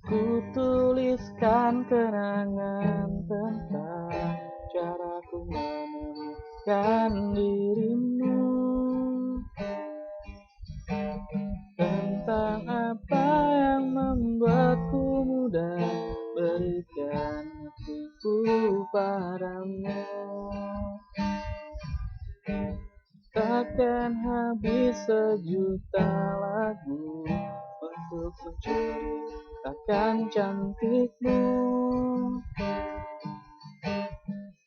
Ku tuliskan kenangan tentang caraku menemukan dirimu, tentang apa yang membuatku mudah berikan hatiku padamu. Takkan habis sejuta lagu untuk menceritakan cantikmu,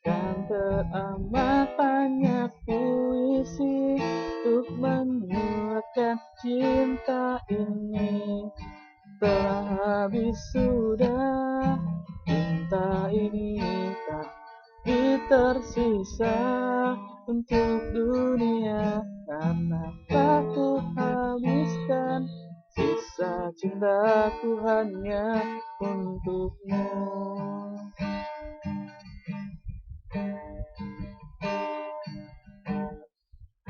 kan teramat banyak puisi untuk menyuarakan cinta ini. Telah habis sudah cinta ini, tak tersisa untuk dunia, karena tak ku habiskan sisa cintaku hanya untukmu.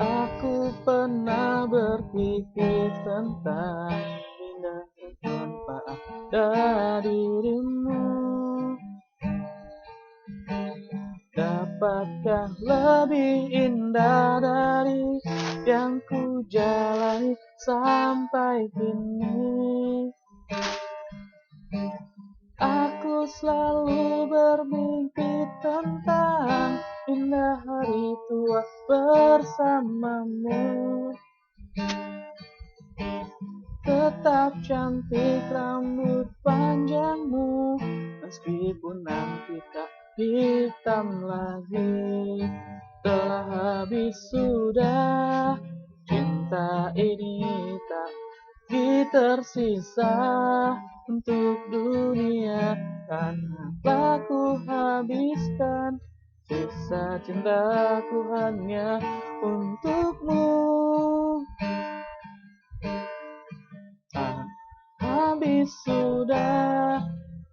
Aku pernah berpikir tentang indah manfaat dari dirimu. Dapatkah lebih indah dari yang ku jalani sampai kini? Aku selalu bermimpi tentang indah hari tua bersamamu. Tetap cantik rambut panjangmu, meskipun nanti tak hitam lagi. Telah habis sudah cinta ini, tak tersisa untuk dunia, karena telah ku habiskan sisa cintaku hanya untukmu. Habis sudah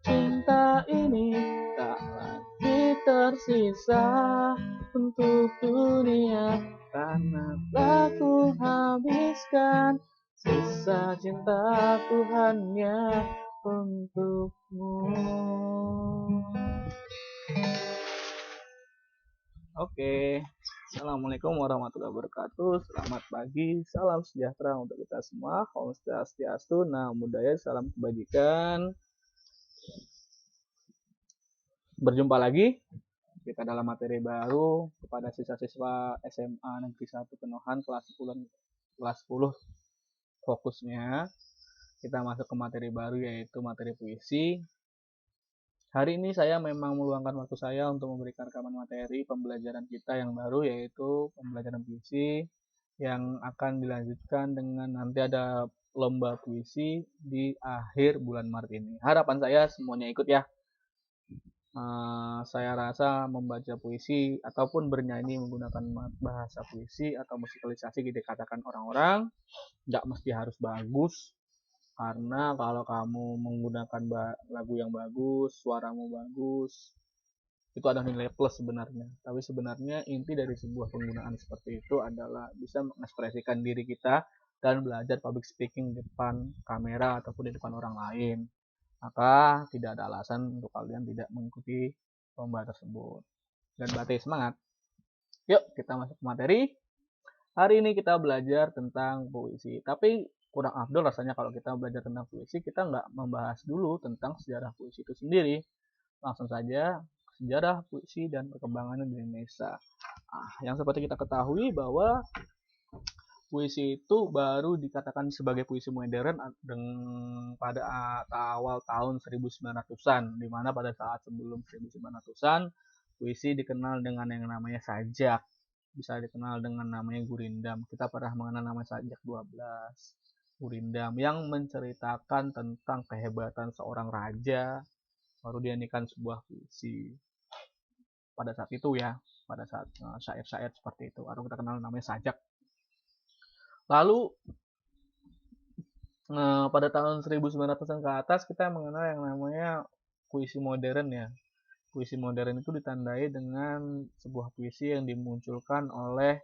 cinta ini, tak lagi tersisa untuk dunia, karena telah ku habiskan sisa cintaku hanya untukmu. Oke, assalamualaikum warahmatullahi wabarakatuh. Selamat pagi, salam sejahtera untuk kita semua. Om Swastiastu, Namo Buddhaya, salam kebajikan. Berjumpa lagi kita dalam materi baru kepada siswa-siswa SMA Negeri 1 Penohan kelas 10 fokusnya. Kita masuk ke materi baru, yaitu materi puisi. Hari ini saya memang meluangkan waktu saya untuk memberikan rekaman materi pembelajaran kita yang baru, yaitu pembelajaran puisi yang akan dilanjutkan dengan nanti ada lomba puisi di akhir bulan Maret ini. Harapan saya semuanya ikut ya. Saya rasa membaca puisi ataupun bernyanyi menggunakan bahasa puisi atau musikalisasi dikatakan orang-orang nggak mesti harus bagus. Karena kalau kamu menggunakan lagu yang bagus, suaramu bagus, itu ada nilai plus sebenarnya. Tapi sebenarnya inti dari sebuah penggunaan seperti itu adalah bisa mengekspresikan diri kita dan belajar public speaking di depan kamera ataupun di depan orang lain. Maka tidak ada alasan untuk kalian tidak mengikuti lomba tersebut. Dan berarti semangat. Yuk kita masuk ke materi. Hari ini kita belajar tentang puisi. Tapi kurang afdol rasanya kalau kita belajar tentang puisi, kita nggak membahas dulu tentang sejarah puisi itu sendiri. Langsung saja sejarah puisi dan perkembangannya di Indonesia. Yang seperti kita ketahui bahwa puisi itu baru dikatakan sebagai puisi modern pada awal tahun 1900-an, di mana pada saat sebelum 1900-an puisi dikenal dengan yang namanya sajak, bisa dikenal dengan namanya gurindam. Kita pernah mengenal nama sajak 12, gurindam, yang menceritakan tentang kehebatan seorang raja baru dinyanyikan sebuah puisi pada saat itu ya, pada saat syair-syair seperti itu, atau kita kenal namanya sajak. Lalu pada tahun 1900-an ke atas kita mengenal yang namanya puisi modern ya. Puisi modern itu ditandai dengan sebuah puisi yang dimunculkan oleh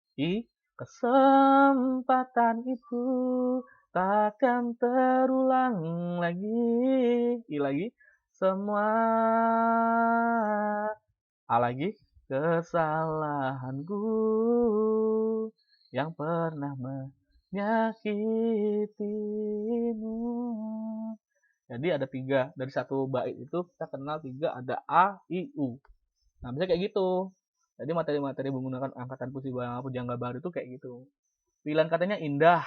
Kesempatan itu takkan terulang lagi. Lagi. Semua. Lagi. Kesalahanku yang pernah menyakitimu. Jadi ada 3. Dari satu bait itu kita kenal 3. Ada A, I, U. Nah, bisa kayak gitu. Jadi materi-materi menggunakan angkatan puisi pujangga baru itu kayak gitu. Pilihan katanya indah,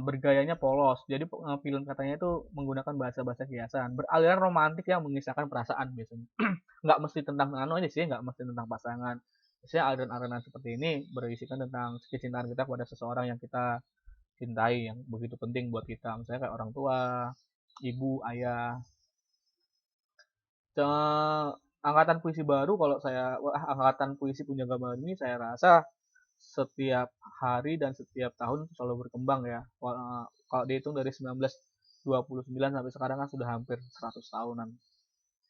bergayanya polos. Jadi pilihan katanya itu menggunakan bahasa-bahasa kiasan, beraliran romantis yang mengisahkan perasaan biasanya. Nggak mesti tentang ini sih, nggak mesti tentang pasangan. Biasanya aliran-aliran seperti ini berisikan tentang kecintaan kita kepada seseorang yang kita cintai, yang begitu penting buat kita. Misalnya kayak orang tua, ibu, ayah. Angkatan puisi baru, angkatan puisi pujangga baru ini saya rasa setiap hari dan setiap tahun selalu berkembang ya. Kalau dihitung dari 1929 sampai sekarang kan sudah hampir 100 tahunan.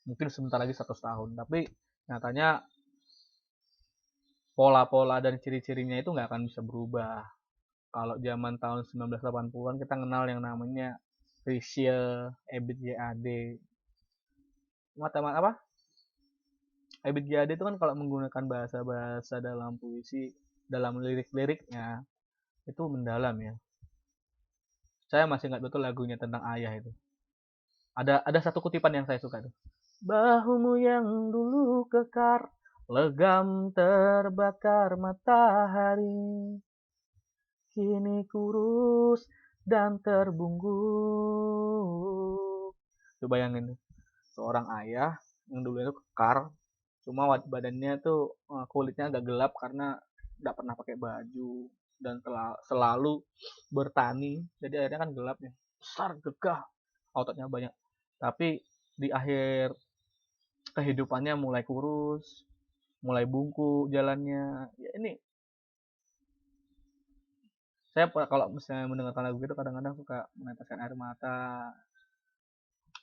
Mungkin sebentar lagi 100 tahun. Tapi nyatanya pola-pola dan ciri-cirinya itu nggak akan bisa berubah. Kalau zaman tahun 1980-an kita kenal yang namanya Rische, Ebit G.A.D. Apa? Ebit G.A.D itu kan kalau menggunakan bahasa-bahasa dalam puisi, dalam lirik-liriknya itu mendalam ya. Saya masih ingat betul lagunya tentang ayah itu. Ada satu kutipan yang saya suka tuh. Bahumu yang dulu kekar, legam terbakar matahari, kini kurus dan terbungkuk. Coba bayangin tuh, seorang ayah yang dulu itu kekar, cuma badannya tuh kulitnya agak gelap karena tidak pernah pakai baju dan selalu bertani, jadi akhirnya kan gelapnya besar, gagah, ototnya banyak. Tapi di akhir kehidupannya mulai kurus, mulai bungkuk jalannya. Ya ini saya kalau misalnya mendengarkan lagu itu kadang-kadang suka meneteskan air mata,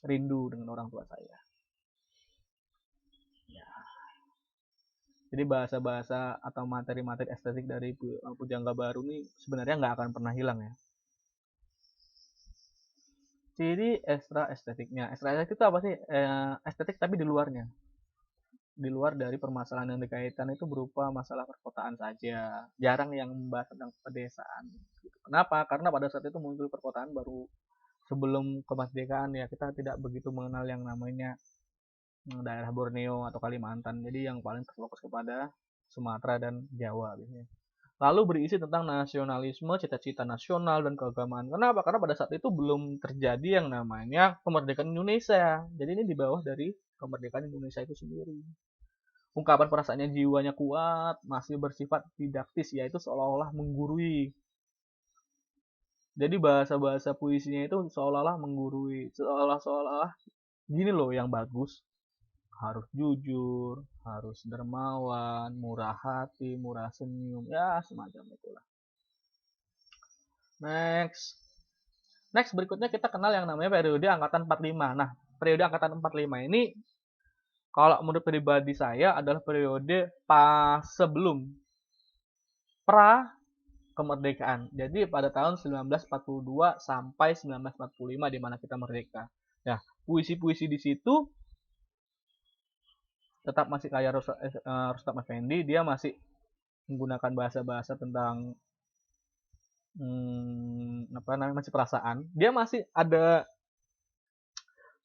rindu dengan orang tua saya. Ya. Jadi bahasa-bahasa atau materi-materi estetik dari pujangga baru ini sebenarnya nggak akan pernah hilang ya. Ciri ekstra estetiknya. Ekstra estetik itu apa sih? Estetik tapi di luarnya. Di luar dari permasalahan yang dikaitkan itu berupa masalah perkotaan saja. Jarang yang membahas tentang pedesaan. Kenapa? Karena pada saat itu muncul perkotaan baru sebelum kemerdekaan ya, kita tidak begitu mengenal yang namanya daerah Borneo atau Kalimantan. Jadi yang paling terfokus kepada Sumatera dan Jawa biasanya. Lalu berisi tentang nasionalisme, cita-cita nasional dan keagamaan. Kenapa? Karena pada saat itu belum terjadi yang namanya kemerdekaan Indonesia. Jadi ini di bawah dari kemerdekaan Indonesia itu sendiri. Ungkapan perasaannya jiwanya kuat, masih bersifat didaktis, yaitu seolah-olah menggurui. Jadi bahasa-bahasa puisinya itu seolah-olah menggurui, seolah-olah gini loh yang bagus. Harus jujur, harus dermawan, murah hati, murah senyum, ya semacam itulah. Next berikutnya kita kenal yang namanya periode angkatan 45. Nah, periode angkatan 45 ini kalau menurut pribadi saya adalah periode pas sebelum pra kemerdekaan. Jadi pada tahun 1942 sampai 1945 di mana kita merdeka. Nah, puisi-puisi di situ tetap masih kayak Rustam Effendi, dia masih menggunakan bahasa-bahasa tentang masih perasaan. Dia masih ada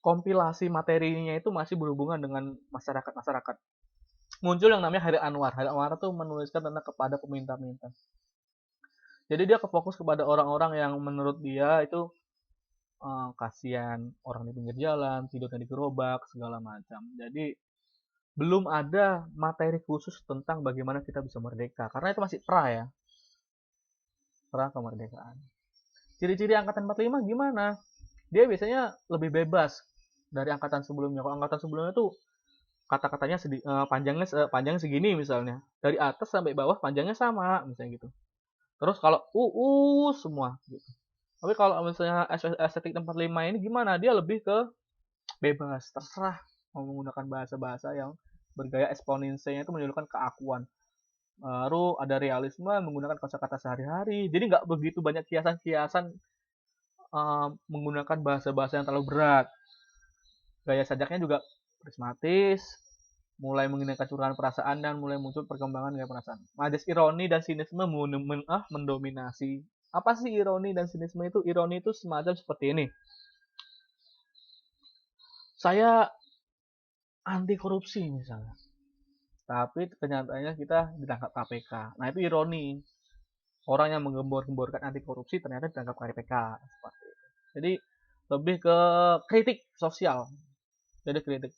kompilasi materinya itu masih berhubungan dengan masyarakat. Muncul yang namanya Hairil Anwar. Hairil Anwar itu menuliskan tentang kepada peminta-minta. Jadi dia fokus kepada orang-orang yang menurut dia itu kasihan, orang di pinggir jalan, tidurnya di gerobak, segala macam. Jadi belum ada materi khusus tentang bagaimana kita bisa merdeka. Karena itu masih pra ya. Pra kemerdekaan. Ciri-ciri angkatan 45 gimana? Dia biasanya lebih bebas dari angkatan sebelumnya. Kalau angkatan sebelumnya tuh kata-katanya panjangnya segini misalnya. Dari atas sampai bawah panjangnya sama misalnya gitu. Terus kalau semua gitu. Tapi kalau misalnya estetik 45 ini gimana? Dia lebih ke bebas, terserah mau menggunakan bahasa-bahasa yang bergaya eksponensialnya itu menunjukkan keakuan. Baru ada realisme menggunakan kosakata sehari-hari. Jadi nggak begitu banyak kiasan-kiasan menggunakan bahasa-bahasa yang terlalu berat. Gaya sajaknya juga prismatis, mulai menginginkan curahan perasaan dan mulai muncul perkembangan gaya perasaan. Majas ironi dan sinisme mendominasi. Apa sih ironi dan sinisme itu? Ironi itu semacam seperti ini. Saya anti korupsi misalnya, tapi kenyataannya kita ditangkap KPK. Nah itu ironi. Orang yang menggembor-gemborkan anti korupsi ternyata ditangkap KPK. Seperti itu. Jadi lebih ke kritik sosial. Jadi kritik.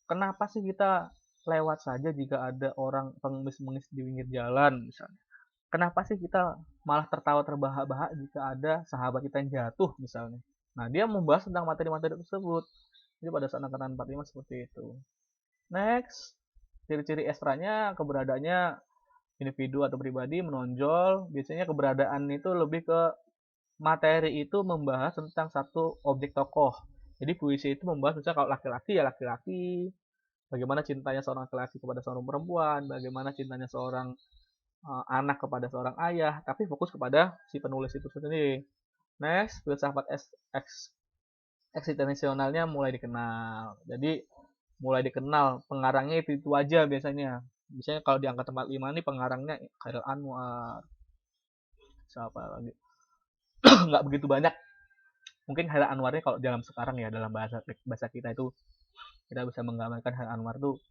Kenapa sih kita lewat saja jika ada orang pengemis-pengemis di pinggir jalan misalnya? Kenapa sih kita malah tertawa terbahak-bahak jika ada sahabat kita yang jatuh misalnya? Nah, dia membahas tentang materi-materi tersebut. Jadi pada saat angkatan 45 seperti itu. Next, ciri-ciri ekstranya keberadaannya individu atau pribadi menonjol. Biasanya keberadaan itu lebih ke materi itu membahas tentang satu objek tokoh. Jadi puisi itu membahas misalnya kalau laki-laki ya laki-laki, bagaimana cintanya seorang laki-laki kepada seorang perempuan, bagaimana cintanya seorang anak kepada seorang ayah, tapi fokus kepada si penulis itu sendiri. Next, filsafat eksistensionalnya mulai dikenal. Jadi mulai dikenal pengarangnya itu aja biasanya. Biasanya kalau di angka tempat 5 nih pengarangnya Khairil Anwar. Siapa lagi? Nggak begitu banyak. Mungkin Khairil Anwarnya kalau dalam sekarang ya dalam bahasa kita itu kita bisa menggambarkan Khairil Anwar tuh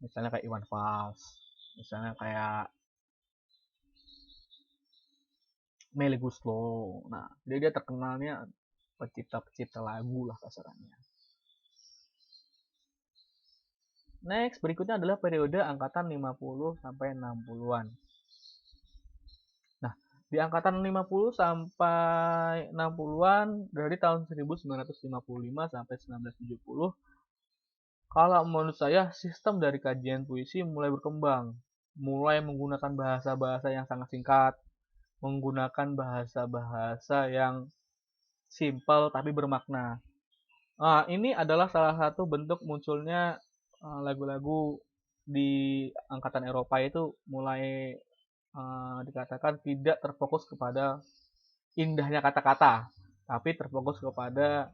misalnya kayak Iwan Fals, misalnya kayak Melly Guslo. Nah, jadi dia terkenalnya pencipta-pencipta lagu lah kasarannya. Next, berikutnya adalah periode angkatan 50 sampai 60-an. Nah, di angkatan 50 sampai 60-an dari tahun 1955 sampai 1970, kalau menurut saya sistem dari kajian puisi mulai berkembang, mulai menggunakan bahasa-bahasa yang sangat singkat, menggunakan bahasa-bahasa yang simpel tapi bermakna. Nah, ini adalah salah satu bentuk munculnya lagu-lagu di angkatan Eropa itu mulai dikatakan tidak terfokus kepada indahnya kata-kata, tapi terfokus kepada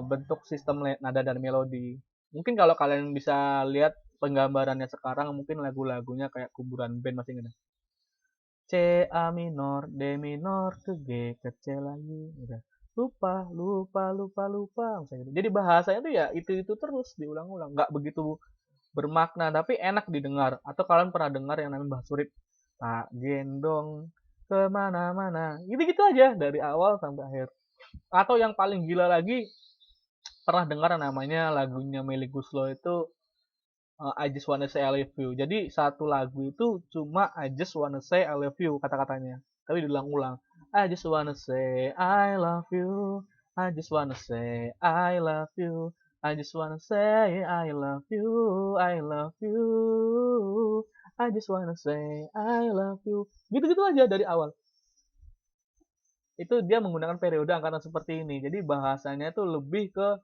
bentuk sistem nada dan melodi. Mungkin kalau kalian bisa lihat penggambarannya sekarang, mungkin lagu-lagunya kayak kuburan band masih ingat. C A minor, D minor ke G ke C lagi, udah lupa lupa lupa lupa misalnya gitu. Jadi bahasanya tuh ya itu terus diulang-ulang, nggak begitu bermakna tapi enak didengar. Atau kalian pernah dengar yang namanya Mbah Surip, tak gendong kemana-mana, gitu-gitu aja dari awal sampai akhir. Atau yang paling gila lagi, pernah dengar namanya lagunya Melly Guslo itu I Just Wanna Say I Love You. Jadi satu lagu itu cuma I Just Wanna Say I Love You kata-katanya, tapi diulang-ulang. I just wanna say I love you. I just wanna say I love you. I just wanna say I love you. I love you. I just wanna say I love you. Gitu-gitu aja dari awal. Itu dia menggunakan periode angkatan seperti ini. Jadi bahasanya itu lebih ke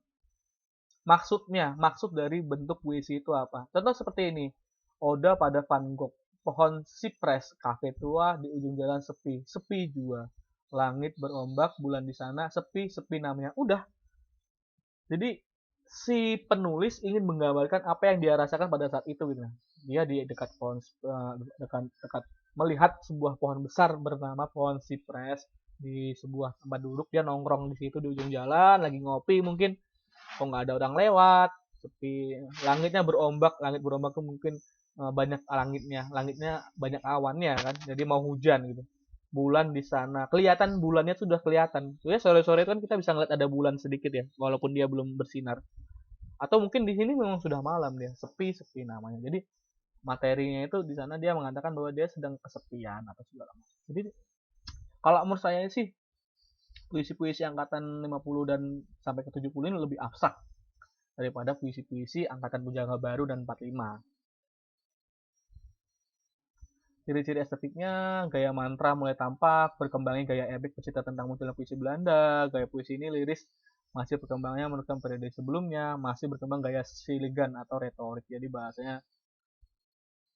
maksudnya, maksud dari bentuk puisi itu apa. Contoh seperti ini, Oda pada Van Gogh, pohon sipres, kafe tua di ujung jalan sepi, sepi juga. Langit berombak, bulan di sana, sepi, sepi namanya. Udah. Jadi si penulis ingin menggambarkan apa yang dia rasakan pada saat itu gitu. Dia di dekat pohon dekat melihat sebuah pohon besar bernama pohon sipres di sebuah tempat duduk, dia nongkrong di situ di ujung jalan lagi ngopi mungkin, kok nggak ada orang lewat, sepi. Langitnya berombak, langit berombak tuh mungkin banyak langitnya banyak awannya kan, jadi mau hujan gitu. Bulan di sana, kelihatan bulannya sudah kelihatan. Ya sore-sore kan kita bisa ngeliat ada bulan sedikit ya, walaupun dia belum bersinar. Atau mungkin di sini memang sudah malam dia, sepi-sepi namanya. Jadi materinya itu di sana dia mengatakan bahwa dia sedang kesepian atau segala macam. Jadi kalau menurut saya sih puisi-puisi angkatan 50 dan sampai ke 70 ini lebih abstrak daripada puisi-puisi angkatan Pujangga Baru dan 45. Ciri-ciri estetiknya, gaya mantra mulai tampak, berkembangnya gaya epik pecinta tentang munculnya puisi Belanda, gaya puisi ini liris masih berkembangnya menurutkan periode sebelumnya, masih berkembang gaya siligan atau retorik. Jadi bahasanya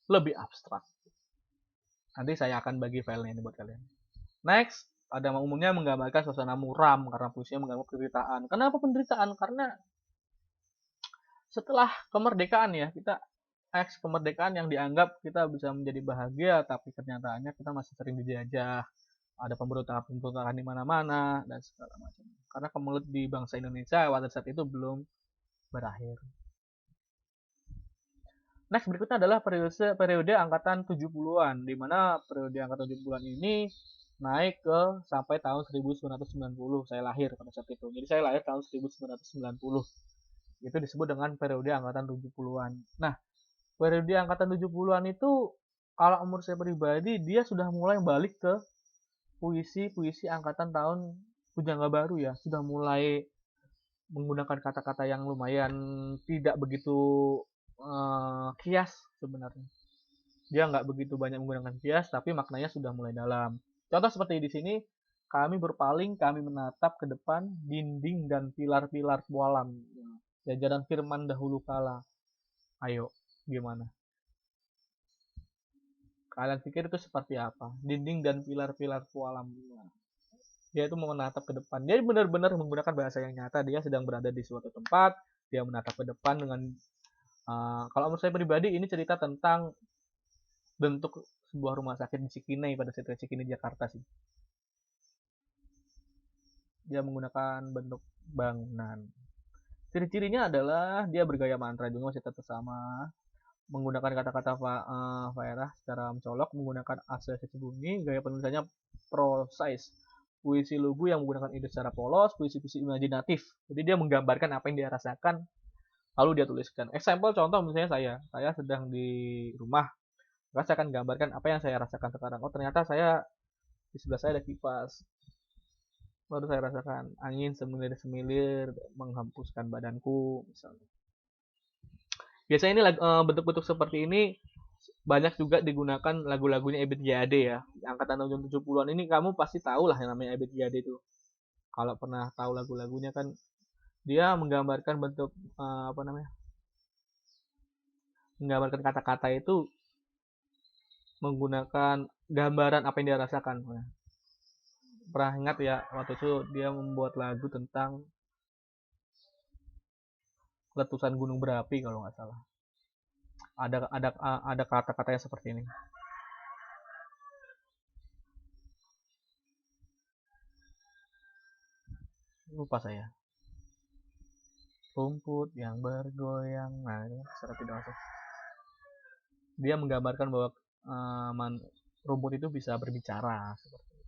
lebih abstrak. Nanti saya akan bagi filenya ini buat kalian. Next, pada umumnya menggambarkan suasana muram karena puisinya menggambarkan penderitaan. Kenapa penderitaan? Karena setelah kemerdekaan ya, kita kemerdekaan yang dianggap kita bisa menjadi bahagia, tapi kenyataannya kita masih sering dijajah. Ada pemberontakan di mana-mana dan segala macam. Karena kemelut di bangsa Indonesia pada saat itu belum berakhir. Next berikutnya adalah periode angkatan 70-an, di mana periode angkatan 70-an ini naik ke sampai tahun 1990. Saya lahir pada saat itu. Jadi saya lahir tahun 1990. Itu disebut dengan periode angkatan 70-an. Nah, periode angkatan 70-an itu kalau umur saya pribadi dia sudah mulai balik ke puisi angkatan tahun Pujangga Baru ya, sudah mulai menggunakan kata-kata yang lumayan tidak begitu kias sebenarnya. Dia nggak begitu banyak menggunakan kias, tapi maknanya sudah mulai dalam. Contoh seperti di sini, kami berpaling, kami menatap ke depan dinding dan pilar-pilar pualam. Jajaran firman dahulu kala. Ayo, gimana? Kalian pikir itu seperti apa? Dinding dan pilar-pilar pualam. Dia itu mau menatap ke depan. Dia benar-benar menggunakan bahasa yang nyata. Dia sedang berada di suatu tempat. Dia menatap ke depan dengan kalau menurut saya pribadi ini cerita tentang bentuk sebuah rumah sakit di Cikini pada saat Cikini Jakarta sih. Dia menggunakan bentuk bangunan. Ciri-cirinya adalah dia bergaya mantra juga masih tetap sama. Menggunakan kata-kata faedah secara mencolok, menggunakan asosiasi bumi, gaya penulisannya prosais. Puisi lugu yang menggunakan ide secara polos, puisi-puisi imajinatif. Jadi dia menggambarkan apa yang dia rasakan, lalu dia tuliskan. Example contoh misalnya saya sedang di rumah, maka saya akan gambarkan apa yang saya rasakan sekarang. Oh ternyata di sebelah saya ada kipas. Baru saya rasakan angin semilir-semilir menghempuskan badanku misalnya. Biasanya ini bentuk-bentuk seperti ini banyak juga digunakan lagu-lagunya Ebit G.Ade ya. Angkatan tahun 70-an ini kamu pasti tahu lah yang namanya Ebit G.Ade itu. Kalau pernah tahu lagu-lagunya kan dia menggambarkan bentuk menggambarkan kata-kata itu menggunakan gambaran apa yang dia rasakan. Pernah ingat ya waktu itu dia membuat lagu tentang letusan gunung berapi kalau nggak salah. Ada kata-katanya seperti ini. Lupa saya. Rumput yang bergoyang. Nah, ini secara tidak langsung. Dia menggambarkan bahwa rumput itu bisa berbicara seperti itu.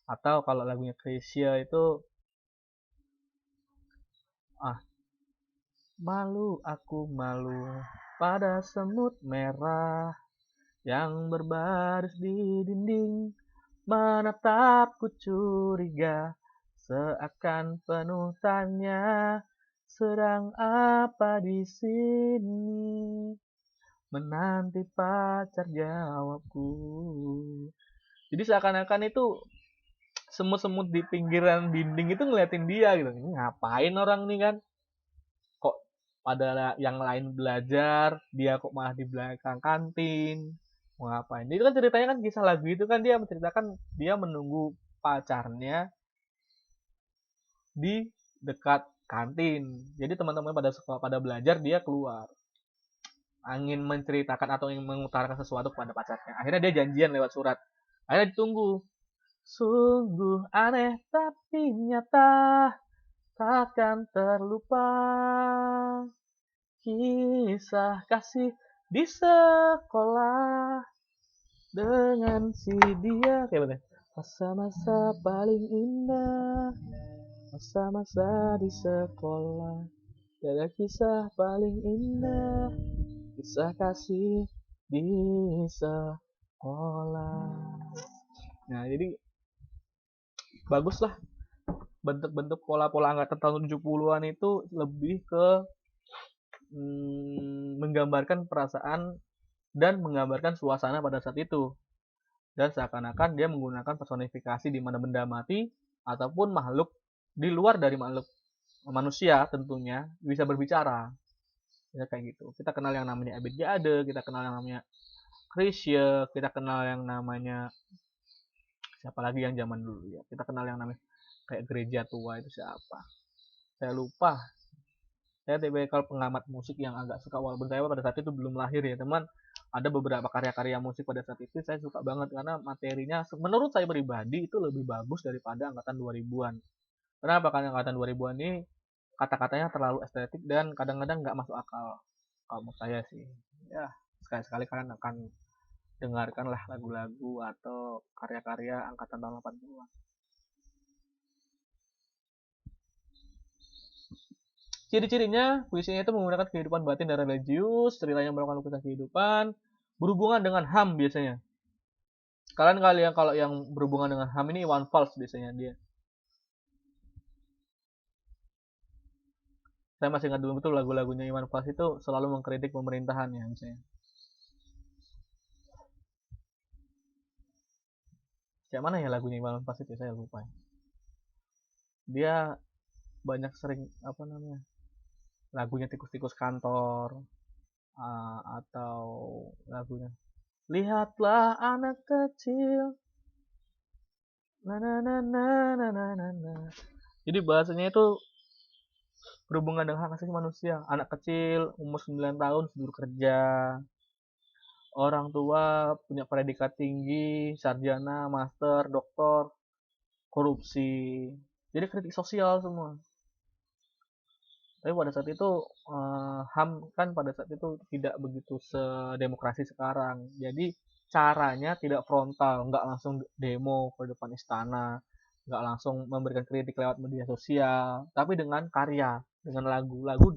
Atau kalau lagunya Krisya itu malu aku malu pada semut merah yang berbaris di dinding menatapku curiga seakan penuh tanya sedang apa di sini menanti pacar jawabku. Jadi seakan-akan itu semut-semut di pinggiran dinding itu ngeliatin dia gitu. Ini ngapain orang nih kan? Kok pada yang lain belajar, dia kok malah di belakang kantin? Mau ngapain? Itu kan ceritanya kan kisah lagu itu kan dia menceritakan dia menunggu pacarnya di dekat kantin. Jadi teman-teman pada sekolah pada belajar, dia keluar. Ingin menceritakan atau ingin mengutarakan sesuatu kepada pacarnya. Akhirnya dia janjian lewat surat. Akhirnya ditunggu. Sungguh aneh tapi nyata, takkan terlupa kisah kasih di sekolah dengan si dia. Kayak mana? Masa-masa paling indah, masa-masa di sekolah, ada kisah paling indah, kisah kasih di sekolah. Nah jadi baguslah bentuk-bentuk pola-pola angkatan tahun 70-an itu lebih ke menggambarkan perasaan dan menggambarkan suasana pada saat itu. Dan seakan-akan dia menggunakan personifikasi di mana benda mati ataupun makhluk di luar dari makhluk manusia tentunya bisa berbicara. Ya kayak gitu. Kita kenal yang namanya Ebit G.Ade, kita kenal yang namanya Chrisye, kita kenal yang namanya siapa lagi yang zaman dulu ya, kita kenal yang namanya kayak gereja tua itu siapa, saya lupa. Saya tipikal pengamat musik yang agak suka, walaupun saya pada saat itu belum lahir ya teman. Ada beberapa karya-karya musik pada saat itu saya suka banget karena materinya menurut saya pribadi itu lebih bagus daripada angkatan 2000-an. Kenapa? Karena angkatan 2000-an ini kata-katanya terlalu estetik dan kadang-kadang nggak masuk akal. Kalau menurut saya sih, ya sekali-sekali kalian akan dengarkanlah lagu-lagu atau karya-karya angkatan tahun 80-an. Ciri-cirinya, puisinya itu menggunakan kehidupan batin dan religius, ceritanya merupakan lukisan kehidupan, berhubungan dengan HAM biasanya. Kalian kalian kalau yang berhubungan dengan HAM ini Iwan Fals biasanya dia. Saya masih ingat dulu betul lagu-lagunya Iwan Fals itu selalu mengkritik pemerintahan ya misalnya. Kayak mana ya lagunya Iwan Fals itu saya lupa. Dia banyak sering apa namanya, lagunya tikus-tikus kantor, atau lagunya lihatlah anak kecil, na na na na na na na na. Jadi bahasanya itu berhubungan dengan hak asasi manusia. Anak kecil umur 9 tahun sudah kerja, orang tua punya predikat tinggi, sarjana, master, doktor, korupsi. Jadi kritik sosial semua. Tapi pada saat itu HAM kan pada saat itu tidak begitu sedemokrasi sekarang. Jadi caranya tidak frontal, nggak langsung demo ke depan istana, nggak langsung memberikan kritik lewat media sosial, tapi dengan karya, dengan lagu-lagu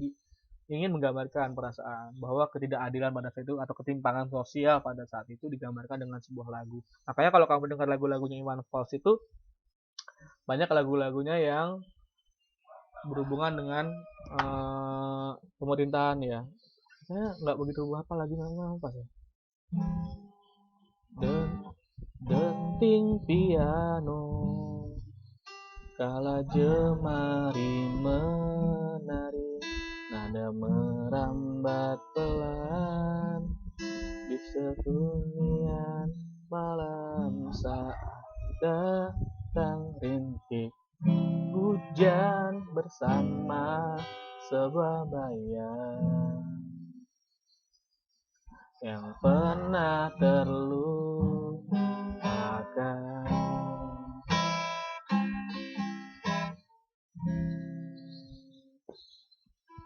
ingin menggambarkan perasaan bahwa ketidakadilan pada saat itu atau ketimpangan sosial pada saat itu digambarkan dengan sebuah lagu. Makanya kalau kamu dengar lagu-lagunya Iwan Fals itu banyak lagu-lagunya yang berhubungan dengan pemerintahan ya. Saya nggak begitu apa lagi namanya apa sih? Denting piano kala jemari menari, nada merambat pelan di setunian malam saat datang rintik hujan bersama sebuah bayang yang pernah terlupakan.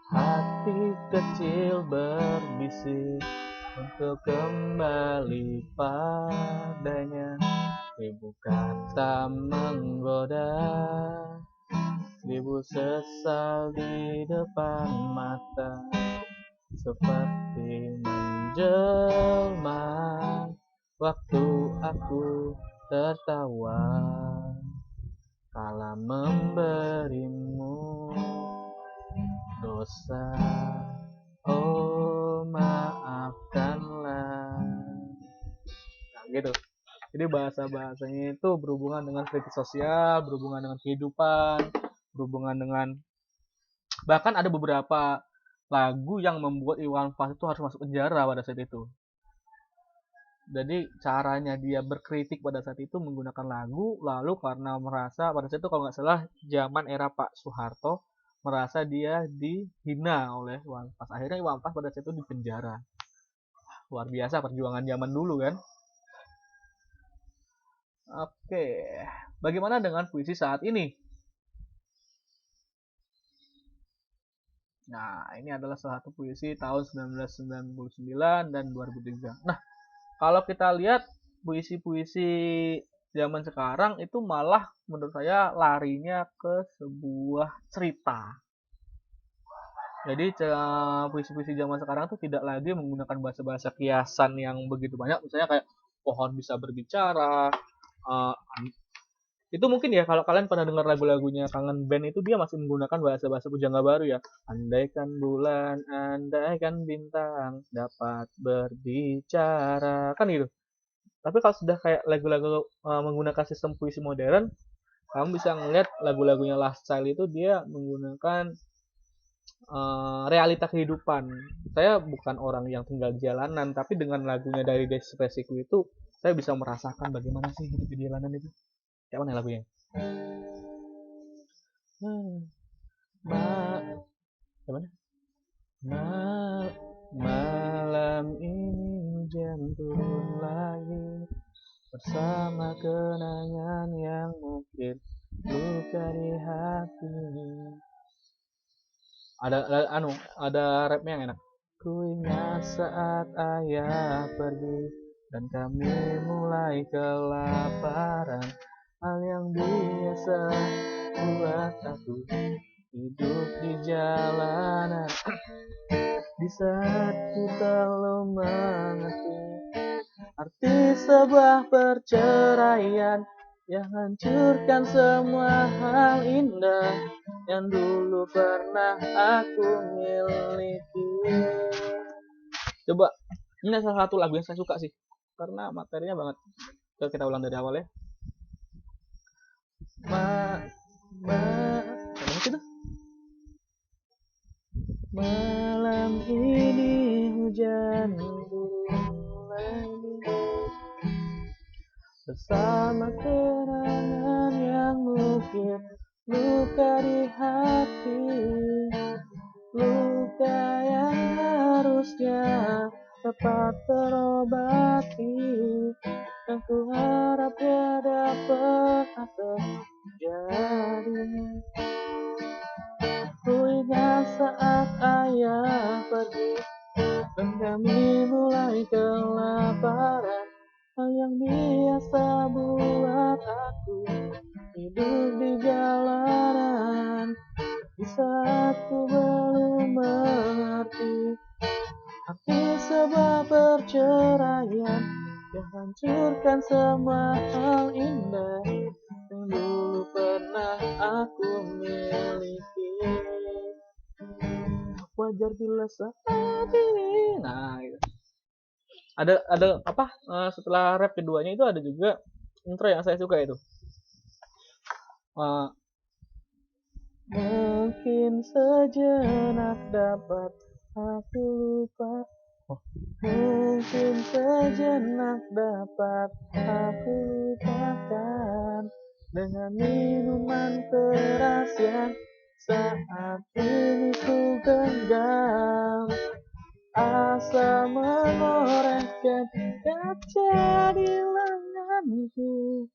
Hati kecil berbisik untuk kembali padanya, ribu kata menggoda, ribu sesal di depan mata, seperti menjelma waktu aku tertawa kala memberimu dosa. Oh maafkanlah. Nah gitu. Jadi bahasa-bahasanya itu berhubungan dengan kritik sosial, berhubungan dengan kehidupan, berhubungan dengan bahkan ada beberapa lagu yang membuat Iwan Fals itu harus masuk penjara pada saat itu. Jadi caranya dia berkritik pada saat itu menggunakan lagu, lalu karena merasa pada saat itu kalau nggak salah zaman era Pak Soeharto, merasa dia dihina oleh Iwan Fals. Akhirnya Iwan Fals pada saat itu dipenjara. Luar biasa perjuangan zaman dulu kan. Oke, bagaimana dengan puisi saat ini? Nah, ini adalah salah satu puisi tahun 1999 dan 2003. Nah, kalau kita lihat puisi-puisi zaman sekarang itu malah menurut saya larinya ke sebuah cerita. Jadi puisi-puisi zaman sekarang tuh tidak lagi menggunakan bahasa-bahasa kiasan yang begitu banyak. Misalnya kayak pohon bisa berbicara. Itu mungkin ya kalau kalian pernah dengar lagu-lagunya Kangen Band itu dia masih menggunakan bahasa-bahasa pujangga baru ya. Andaikan bulan, andaikan bintang dapat berbicara. Kan gitu. Tapi kalau sudah kayak lagu-lagu menggunakan sistem puisi modern, kamu bisa ngeliat lagu-lagunya Last Child itu dia menggunakan realita kehidupan. Saya bukan orang yang tinggal di jalanan, tapi dengan lagunya dari Depresiku itu saya bisa merasakan bagaimana sih hidup di jalanan itu. Kayak mana lagunya? Ma, gimana? Malam ini hujan turun lagi bersama kenangan yang mungkin luka di hati. Ada rapnya yang enak. Ku ingat saat ayah pergi dan kami mulai kelaparan. Hal yang biasa buat aku hidup di jalanan. Di saat ku belum mengerti arti sebuah perceraian yang hancurkan semua hal indah yang dulu pernah aku miliki. Coba, ini salah satu lagu yang saya suka sih, karena materinya banget. Coba kita ulang dari awal ya. Apa itu? Malam ini hujan turun lagi bersama kenangan yang mungkin luka di hati, luka yang harusnya dapat terobati, dan ku harap dia dapat terjadi. Ku ingat saat ayah pergi dan kami mulai kelaparan. Hal yang biasa buat aku hidup di jalanan. Di saat ku belum mengerti arti sebuah perceraian yang hancurkan semua hal indah yang dulu pernah aku miliki. Wajar bila saat ini. Nah, gitu. Ada apa? Setelah rap keduanya itu ada juga intro yang saya suka itu. Mungkin sejenak dapat aku lupa. Mungkin sejenak dapat aku lupakan dengan minuman keras yang saat ini ku genggam. Asa menorehkan kaca di lenganku.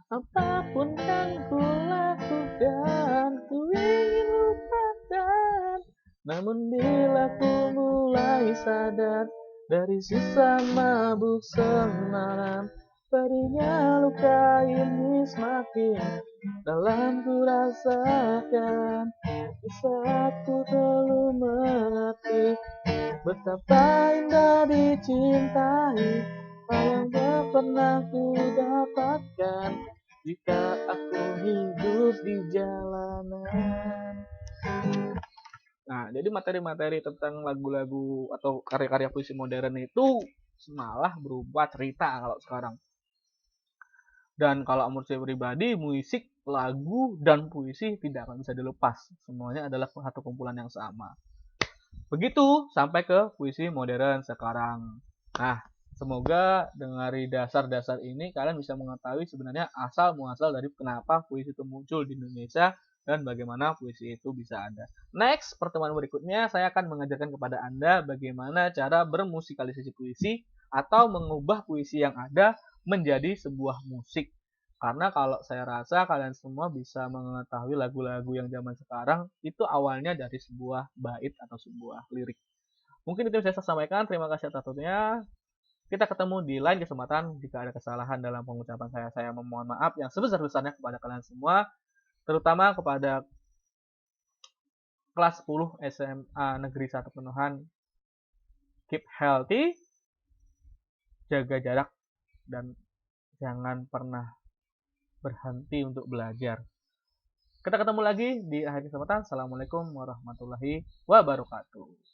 Apapun kan ku lakukan, ku ingin lupakan. Namun bila ku mulai sadar dari sisa mabuk semalam, pedihnya luka ini semakin dalam ku rasakan. Di saat ku belum mengerti betapa indah dicintai, hal yang tak pernah ku dapatkan jika aku hidup di jalanan. Nah, jadi materi-materi tentang lagu-lagu atau karya-karya puisi modern itu malah berupa cerita kalau sekarang. Dan kalau menurut saya pribadi, musik, lagu, dan puisi tidak akan bisa dilepas. Semuanya adalah satu kumpulan yang sama. Begitu sampai ke puisi modern sekarang. Nah, semoga dari dasar-dasar ini kalian bisa mengetahui sebenarnya asal muasal dari kenapa puisi itu muncul di Indonesia dan bagaimana puisi itu bisa ada. Next, pertemuan berikutnya saya akan mengajarkan kepada Anda bagaimana cara bermusikalisasi puisi atau mengubah puisi yang ada menjadi sebuah musik. Karena kalau saya rasa kalian semua bisa mengetahui lagu-lagu yang zaman sekarang itu awalnya dari sebuah bait atau sebuah lirik. Mungkin itu yang saya sampaikan. Terima kasih atas waktunya. Kita ketemu di lain kesempatan. Jika ada kesalahan dalam pengucapan saya memohon maaf yang sebesar-besarnya kepada kalian semua, terutama kepada kelas 10 SMA Negeri 1 Penuhan. Keep healthy, jaga jarak, dan jangan pernah berhenti untuk belajar. Kita ketemu lagi di akhir kesempatan. Assalamualaikum warahmatullahi wabarakatuh.